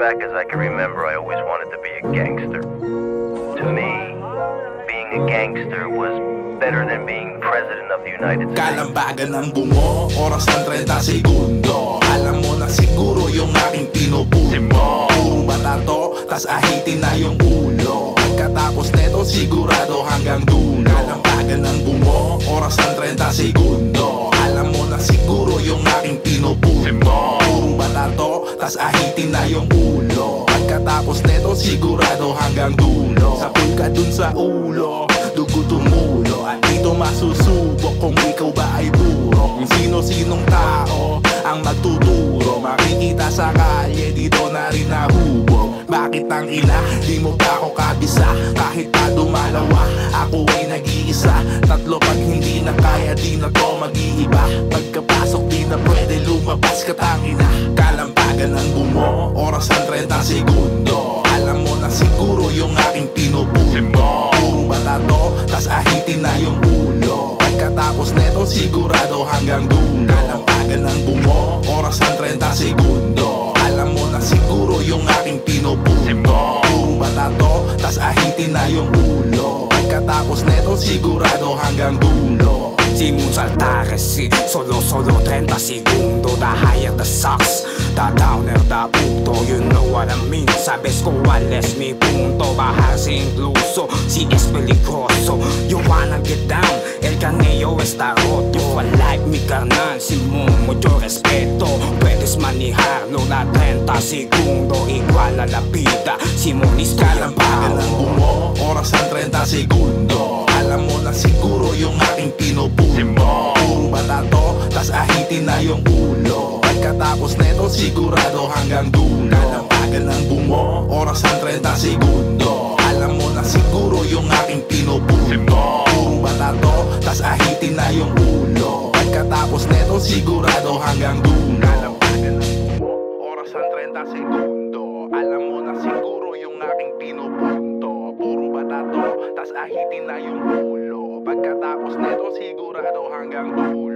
back as I can remember, I always wanted to be a gangster. To me, being a gangster was better than being president of the United States. Kalambagan ng bungo, oras ng 30 segundo. Alam mo na siguro yung aking pinupuno mo. Puro balato, tas ahitin na yung ulo. Pagkatapos neto, sigurado hanggang dulo. Kalambagan ng bungo, oras ng 30 segundo. Alam mo na siguro yung aking pinupuno mo. Puro balato, tas ahitin na yung ulo. Pagkatapos neto, sigurado hanggang dulo. Sapul ka dun sa ulo, dugo tumulo. At dito masusubok kung ikaw ba ay buro. Kung sino-sinong tao ang magtuturo. Makikita sa kalye, dito na rin nahubog. Bakit ang ina, di mo pa ako kabisa? Kahit pa dumalawa, ako ay nag-iisa. Tatlo pag hindi na kaya, di na to mag-iiba. Pagkapasok di na pwede lumabas ka tangina. Kalampagan ng bumo, oras ng 30 segundo. Alam mo na siguro yung aking pinupuno mo. Puro balato, tas ahitin na yung ulo. Pagkatapos neto, sigurado hanggang dulo. Kalampagan ng bumo, oras ng 30 segundo. Alam mo na siguro yung aking pinupuno mo. Puro balato, tas ahitin na yung ulo. Pagkatapos neto, sigurado hanggang dulo. Simon saltare, sì, solo 30 segundo. The higher the sucks, the downer the punto. You know what I mean, sabes ko wales mi punto. Bajarse incluso, si es peligroso. You wanna get down, el canello está roto. I like mi carnal, Simon, mucho respeto. Puedes manejarlo na 30 segundo. Igual a la vida, Simon is Kalampagan ng bungo, oras ng 30 segundo. Alam mo na siguro yung aking pinupuno mo. Puro balato, tas ahitin na yung ulo. Pagkatapos neto, sigurado hanggang dulo. Kalampagan ng bungo, oras ng 30 segundo. Alam mo na siguro yung aking pinupuno mo. Puro balato, tas ahitin na yung ulo. Pagkatapos neto, sigurado hanggang dulo. Kalampagan ng bungo, oras ng 30 segundo. Alam mo na siguro yung aking pinupunto. Puro balato, tas ahitin na yung ulo. Pagkatapos neto, sigurado hanggang dulo.